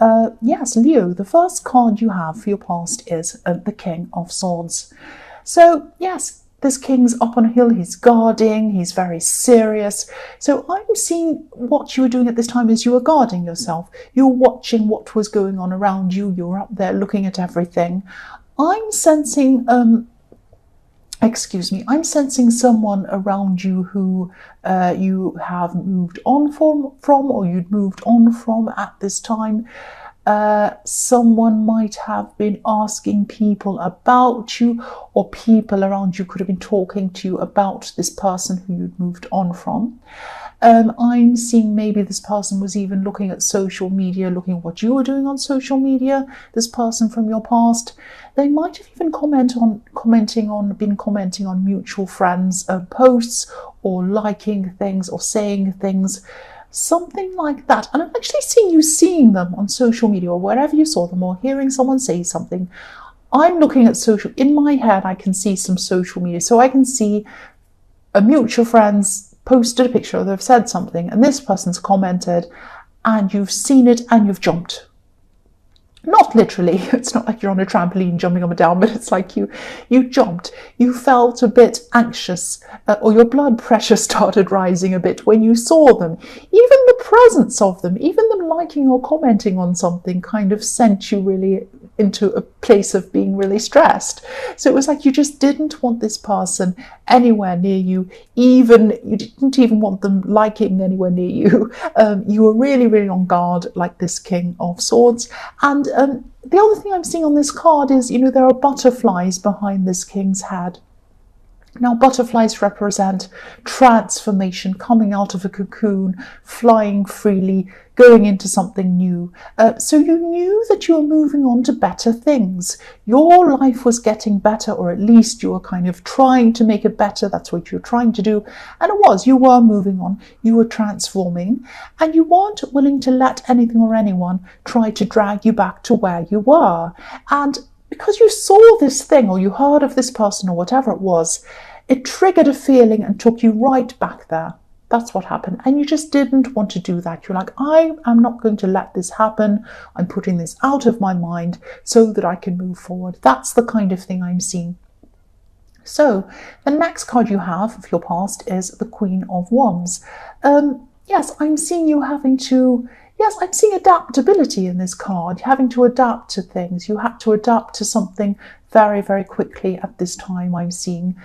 Yes, Leo, the first card you have for your past is the King of Swords. So, yes, this king's up on a hill, he's guarding, he's very serious. So I'm seeing what you were doing at this time is you were guarding yourself. You were watching what was going on around you. You were up there looking at everything. I'm sensing I'm sensing someone around you who you have moved on from or you'd moved on from at this time. Someone might have been asking people about you, or people around you could have been talking to you about this person who you'd moved on from. I'm seeing maybe this person was even looking at social media, looking at what you were doing on social media, this person from your past. They might have even commenting on mutual friends' posts, or liking things or saying things, something like that. And I'm actually seeing them on social media or wherever you saw them, or hearing someone say something. I'm looking at in my head, I can see some social media. So I can see a mutual friends posted a picture, or they've said something, and this person's commented, and you've seen it and you've jumped. Not literally, it's not like you're on a trampoline jumping up and down, but it's like you jumped. You felt a bit anxious, or your blood pressure started rising a bit when you saw them. Even the presence of them, even them liking or commenting on something kind of sent you really into a place of being really stressed. So it was like you just didn't want this person anywhere near you. You didn't even want them liking anywhere near you. You were really, really on guard, like this King of Swords. And the other thing I'm seeing on this card is, there are butterflies behind this king's head. Now, butterflies represent transformation, coming out of a cocoon, flying freely, going into something new. So you knew that you were moving on to better things. Your life was getting better, or at least you were kind of trying to make it better. That's what you were trying to do. And you were moving on, you were transforming, and you weren't willing to let anything or anyone try to drag you back to where you were. And because you saw this thing, or you heard of this person, or whatever it was, it triggered a feeling and took you right back there. That's what happened. And you just didn't want to do that. You're like, I am not going to let this happen. I'm putting this out of my mind so that I can move forward. That's the kind of thing I'm seeing. So the next card you have of your past is the Queen of Wands. Yes, I'm seeing you having to... Yes, I'm seeing adaptability in this card. You're having to adapt to things. You had to adapt to something very, very quickly at this time, I'm seeing.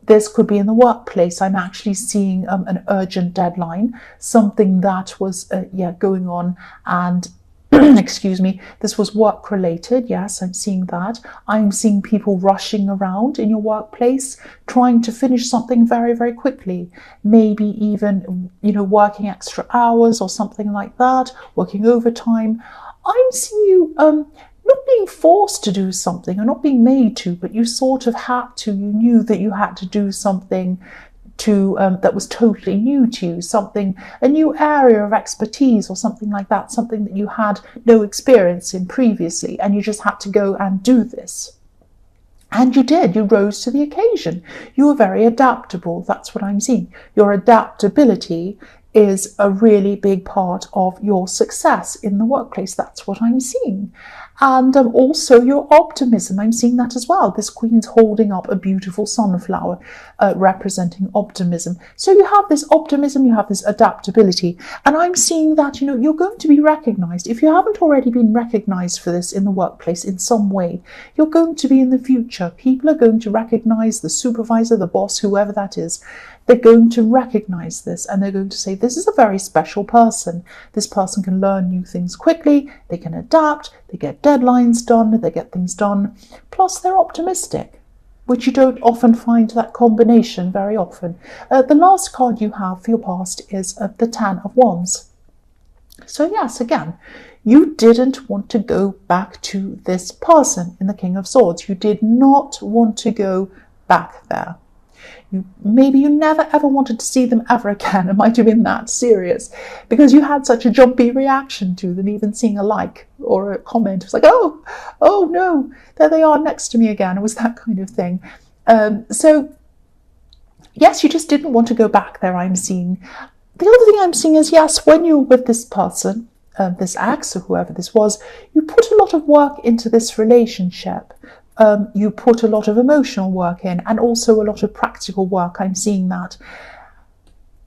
This could be in the workplace. I'm actually seeing an urgent deadline, something that was going on, and excuse me, this was work related. Yes, I'm seeing that. I'm seeing people rushing around in your workplace, trying to finish something very, very quickly. Maybe even, working extra hours or something like that, working overtime. I'm seeing you not being forced to do something or not being made to, but you sort of had to. You knew that you had to do something that was totally new to you, a new area of expertise or something like that, something that you had no experience in previously, and you just had to go and do this. And you did. You rose to the occasion. You were very adaptable. That's what I'm seeing. Your adaptability is a really big part of your success in the workplace. That's what I'm seeing. And also your optimism, I'm seeing that as well. This queen's holding up a beautiful sunflower representing optimism. So you have this optimism, you have this adaptability, and I'm seeing that, you're going to be recognized. If you haven't already been recognized for this in the workplace in some way, you're going to be in the future. People are going to recognize the supervisor, the boss, whoever that is. They're going to recognize this, and they're going to say, this is a very special person. This person can learn new things quickly, they can adapt, they get deadlines done, they get things done. Plus, they're optimistic, which you don't often find that combination very often. The last card you have for your past is the Ten of Wands. So yes, again, you didn't want to go back to this person in the King of Swords. You did not want to go back there. Maybe you never ever wanted to see them ever again. It might have been that serious because you had such a jumpy reaction to them, even seeing a like or a comment. It was like, oh no, there they are next to me again. It was that kind of thing. So yes, you just didn't want to go back there, I'm seeing. The other thing I'm seeing is, yes, when you're with this person, this ex or whoever this was, you put a lot of work into this relationship. You put a lot of emotional work in, and also a lot of practical work. I'm seeing that.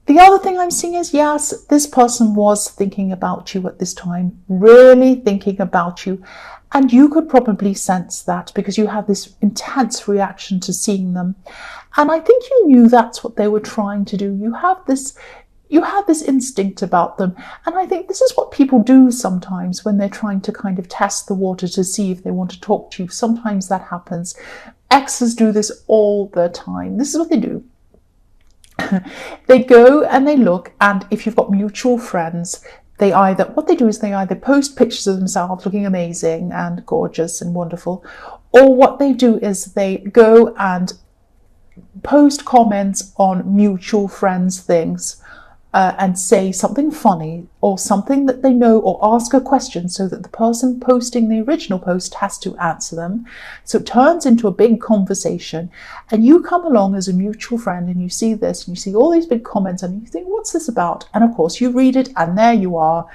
The other thing I'm seeing is, yes, this person was thinking about you at this time, really thinking about you. And you could probably sense that because you have this intense reaction to seeing them. And I think you knew that's what they were trying to do. You have this instinct about them. And I think this is what people do sometimes when they're trying to kind of test the water to see if they want to talk to you. Sometimes that happens. Exes do this all the time. This is what they do. They go and they look, and if you've got mutual friends, what they do is they either post pictures of themselves looking amazing and gorgeous and wonderful, or what they do is they go and post comments on mutual friends' things and say something funny or something that they know, or ask a question so that the person posting the original post has to answer them. So it turns into a big conversation, and you come along as a mutual friend and you see this and you see all these big comments and you think, what's this about? And of course you read it, and there you are,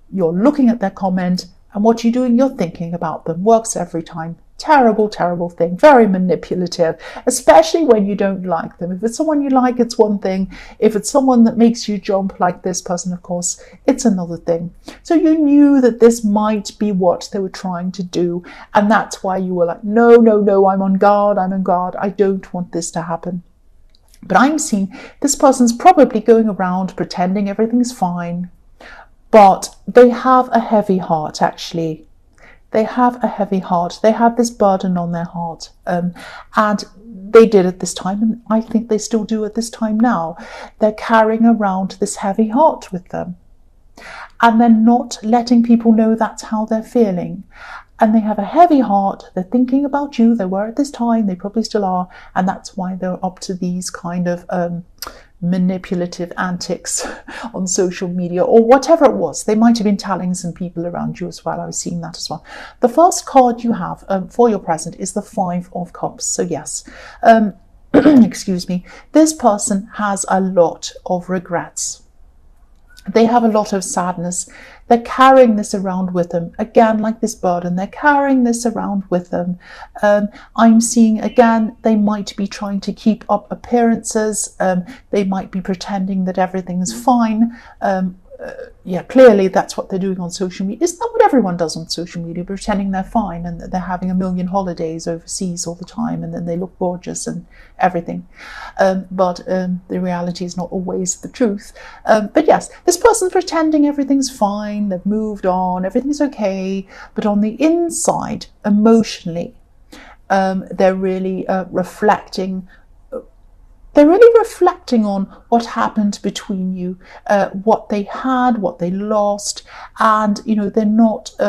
you're looking at their comment, and what you're doing, you're thinking about them. Works every time. Terrible, terrible thing. Very manipulative, especially when you don't like them. If it's someone you like, it's one thing. If it's someone that makes you jump like this person, of course, it's another thing. So you knew that this might be what they were trying to do. And that's why you were like, no, no, no, I'm on guard. I don't want this to happen. But I'm seeing this person's probably going around pretending everything's fine. But they have a heavy heart, actually. They have a heavy heart. They have this burden on their heart. And they did at this time, and I think they still do at this time now. They're carrying around this heavy heart with them. And they're not letting people know that's how they're feeling. And they have a heavy heart. They're thinking about you. They were at this time. They probably still are. And that's why they're up to these kind of manipulative antics on social media, or whatever it was. They might have been telling some people around you as well. I was seeing that as well. The first card you have for your present is the Five of Cups. So yes, excuse me, this person has a lot of regrets. They have a lot of sadness. They're carrying this around with them. Again, like this burden, they're carrying this around with them. I'm seeing, again, they might be trying to keep up appearances. They might be pretending that everything's fine. Yeah, clearly that's what they're doing on social media. Isn't that what everyone does on social media? Pretending they're fine and that they're having a million holidays overseas all the time, and then they look gorgeous and everything. But the reality is not always the truth. But yes, this person's pretending everything's fine, they've moved on, everything's okay. But on the inside, emotionally, they're really reflecting. They're really reflecting on what happened between you, what they had, what they lost, and they're not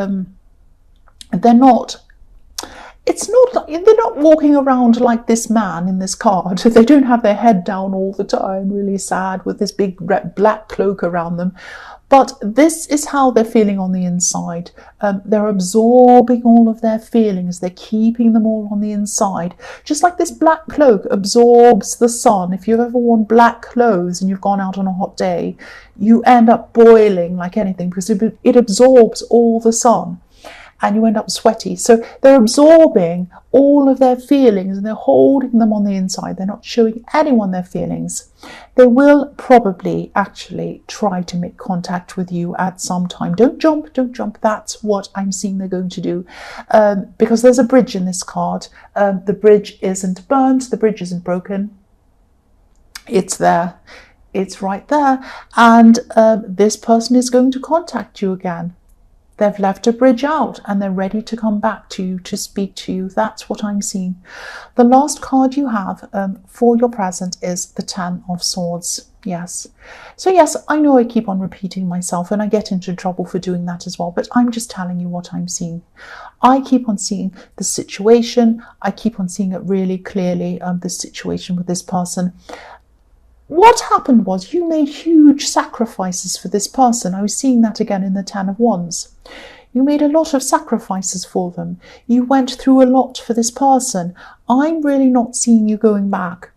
walking around like this man in this card. They don't have their head down all the time, really sad with this big black cloak around them. But this is how they're feeling on the inside. They're absorbing all of their feelings. They're keeping them all on the inside. Just like this black cloak absorbs the sun. If you've ever worn black clothes and you've gone out on a hot day, you end up boiling like anything because it absorbs all the sun. And you end up sweaty. So they're absorbing all of their feelings and they're holding them on the inside. They're not showing anyone their feelings. They will probably actually try to make contact with you at some time. Don't jump. That's what I'm seeing they're going to do. Because there's a bridge in this card. The bridge isn't burnt. The bridge isn't broken. It's there. It's right there. And this person is going to contact you again. They've left a bridge out and they're ready to come back to you, to speak to you. That's what I'm seeing. The last card you have for your present is the Ten of Swords. Yes. So yes, I know I keep on repeating myself and I get into trouble for doing that as well, but I'm just telling you what I'm seeing. I keep on seeing the situation. I keep on seeing it really clearly, the situation with this person. What happened was you made huge sacrifices for this person. I was seeing that again in the Ten of Wands. You made a lot of sacrifices for them. You went through a lot for this person. I'm really not seeing you going back.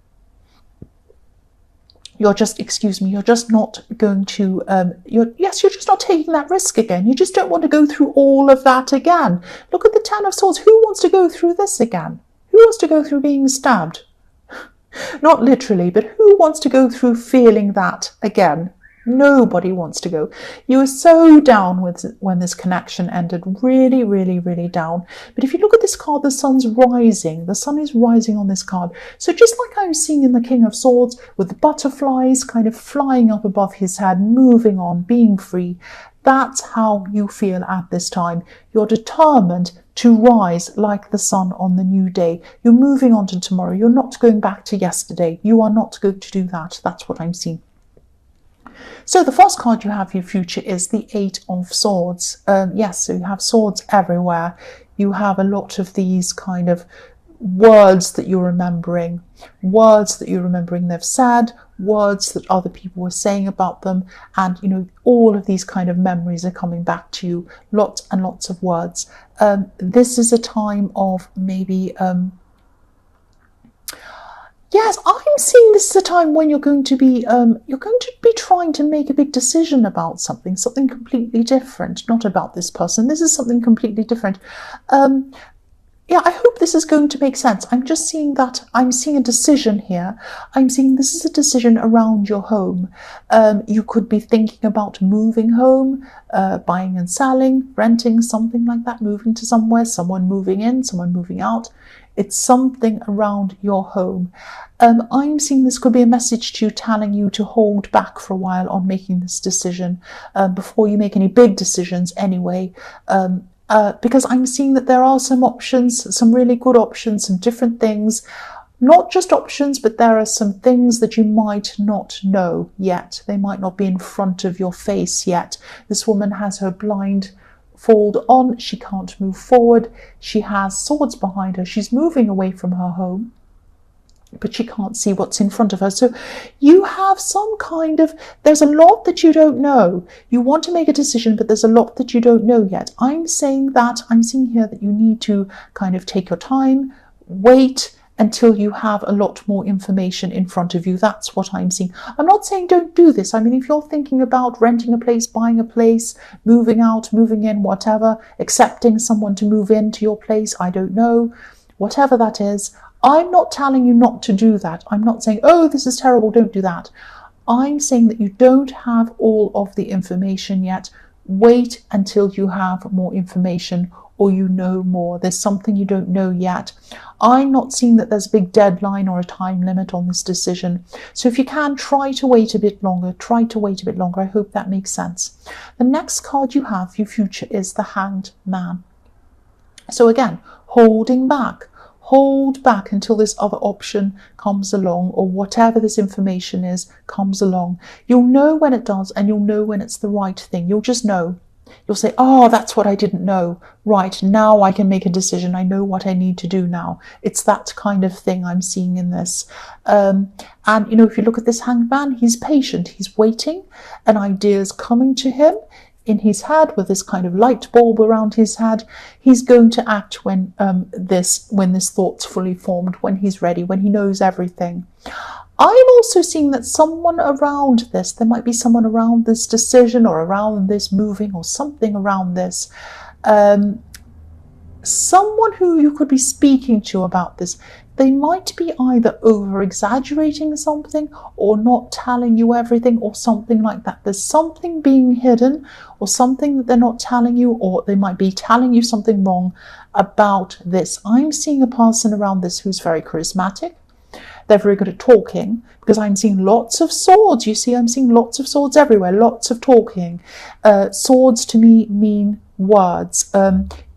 you're just, excuse me, you're just not going to, you're just not taking that risk again. You just don't want to go through all of that again. Look at the Ten of Swords. Who wants to go through this again? Who wants to go through being stabbed? Not literally, but who wants to go through feeling that again? Nobody wants to go. You were so down when this connection ended. Really, really, really down. But if you look at this card, the sun's rising. The sun is rising on this card. So just like I'm seeing in the King of Swords, with the butterflies kind of flying up above his head, moving on, being free, that's how you feel at this time. You're determined to rise like the sun on the new day. You're moving on to tomorrow. You're not going back to yesterday. You are not going to do that. That's what I'm seeing. So the first card you have for your future is the Eight of Swords. Yes, so you have swords everywhere. You have a lot of these kind of words that you're remembering. Words that you're remembering they've said, words that other people were saying about them. And, you know, all of these kind of memories are coming back to you. Lots and lots of words. This is a time of maybe... Yes, I'm seeing this is a time when you're going to be trying to make a big decision about something completely different, not about this person. This is something completely different. Yeah, I hope this is going to make sense. I'm just seeing that I'm seeing a decision here. I'm seeing this is a decision around your home. You could be thinking about moving home, buying and selling, renting, something like that, moving to somewhere, someone moving in, someone moving out. It's something around your home. I'm seeing this could be a message to you telling you to hold back for a while on making this decision before you make any big decisions anyway. Because I'm seeing that there are some options, some really good options, some different things. Not just options, but there are some things that you might not know yet. They might not be in front of your face yet. This woman has her blind fold on. She can't move forward. She has swords behind her. She's moving away from her home, but she can't see what's in front of her. So you have some kind of, there's a lot that you don't know. You want to make a decision, but there's a lot that you don't know yet. I'm seeing here that you need to kind of take your time, wait until you have a lot more information in front of you. That's what I'm seeing. I'm not saying don't do this. I mean, if you're thinking about renting a place, buying a place, moving out, moving in, whatever, accepting someone to move into your place, I don't know, whatever that is, I'm not telling you not to do that. I'm not saying, oh, this is terrible, don't do that. I'm saying that you don't have all of the information yet. Wait until you have more information or you know more. There's something you don't know yet. I'm not seeing that there's a big deadline or a time limit on this decision. So if you can, try to wait a bit longer. Try to wait a bit longer. I hope that makes sense. The next card you have for your future is the Hanged Man. So again, holding back. Hold back until this other option comes along, or whatever this information is comes along. You'll know when it does, and you'll know when it's the right thing. You'll just know. You'll say, oh, that's what I didn't know. Right, now I can make a decision. I know what I need to do now. It's that kind of thing I'm seeing in this. And, you know, if you look at this Hanged Man, he's patient. He's waiting. An idea is coming to him in his head with this kind of light bulb around his head. He's going to act when this thought's fully formed, when he's ready, when he knows everything. I'm also seeing that someone around this, there might be someone around this decision or around this moving or something around this. Someone who you could be speaking to about this. They might be either over-exaggerating something or not telling you everything or something like that. There's something being hidden or something that they're not telling you, or they might be telling you something wrong about this. I'm seeing a person around this who's very charismatic. They're very good at talking, because I'm seeing lots of swords. You see, I'm seeing lots of swords everywhere, lots of talking. Swords to me mean words.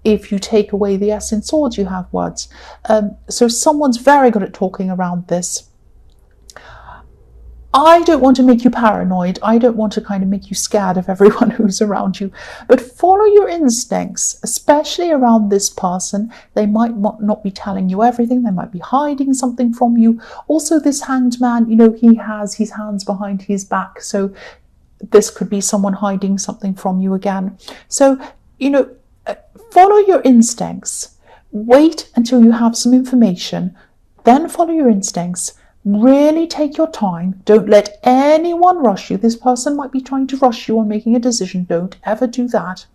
If you take away the S in swords, you have words. So someone's very good at talking around this. I don't want to make you paranoid. I don't want to kind of make you scared of everyone who's around you. But follow your instincts, especially around this person. They might not be telling you everything. They might be hiding something from you. Also, this Hanged Man, you know, he has his hands behind his back. So this could be someone hiding something from you again. So, you know, follow your instincts. Wait until you have some information. Then follow your instincts. Really take your time. Don't let anyone rush you. This person might be trying to rush you on making a decision. Don't ever do that.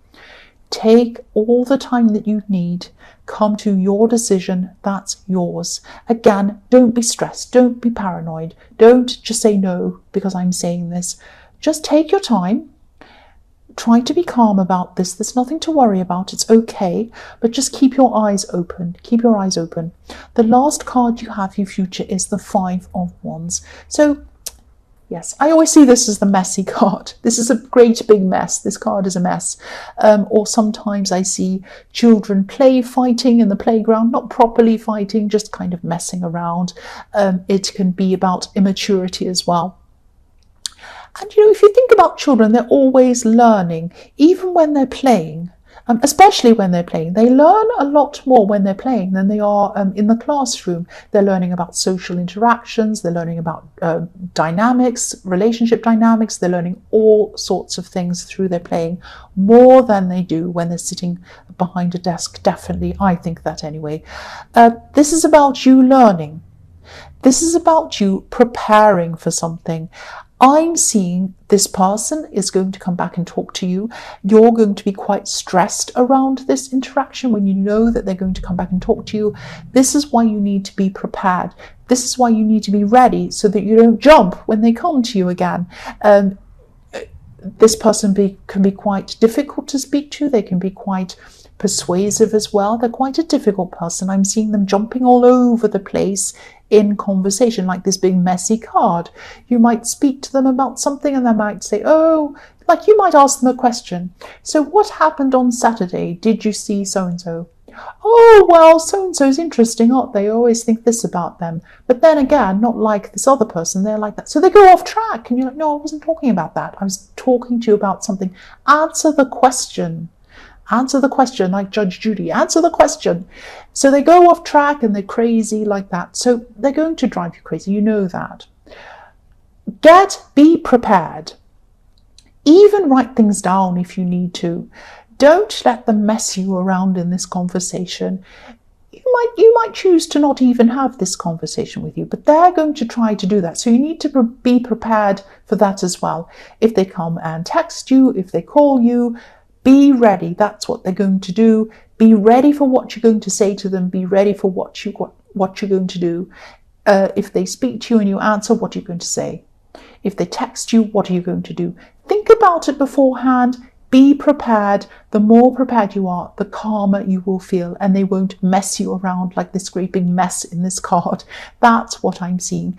Take all the time that you need. Come to your decision. That's yours. Again, don't be stressed. Don't be paranoid. Don't just say no because I'm saying this. Just take your time. Try to be calm about this. There's nothing to worry about. It's okay. But just keep your eyes open. Keep your eyes open. The last card you have for your future is the Five of Wands. So, yes, I always see this as the messy card. This is a great big mess. This card is a mess. Or sometimes I see children fighting in the playground, not properly fighting, just kind of messing around. It can be about immaturity as well. And if you think about children, they're always learning, even when they're playing, especially when they're playing. They learn a lot more when they're playing than they are in the classroom. They're learning about social interactions, they're learning about dynamics, relationship dynamics, they're learning all sorts of things through their playing, more than they do when they're sitting behind a desk, definitely. I think that anyway. This is about you learning. This is about you preparing for something. I'm seeing this person is going to come back and talk to you. You're going to be quite stressed around this interaction when you know that they're going to come back and talk to you. This is why you need to be prepared. This is why you need to be ready so that you don't jump when they come to you again. This person can be quite difficult to speak to. They can be quite persuasive as well. They're quite a difficult person. I'm seeing them jumping all over the place in conversation, like this big messy card. You might speak to them about something and they might say, oh, like you might ask them a question. So what happened on Saturday? Did you see so-and-so? Oh, well, so-and-so's interesting, aren't they? I always think this about them. But then again, not like this other person, they're like that. So they go off track and you're like, no, I wasn't talking about that. I was talking to you about something. Answer the question. Answer the question, like Judge Judy. Answer the question. So they go off track and they're crazy like that. So they're going to drive you crazy. You know that. Be prepared. Even write things down if you need to. Don't let them mess you around in this conversation. You might choose to not even have this conversation with you, but they're going to try to do that. So you need to be prepared for that as well. If they come and text you, if they call you, be ready. That's what they're going to do. Be ready for what you're going to say to them. Be ready for what you're going to do. If they speak to you and you answer, what are you going to say? If they text you, what are you going to do? Think about it beforehand. Be prepared. The more prepared you are, the calmer you will feel, and they won't mess you around like this great big mess in this card. That's what I'm seeing.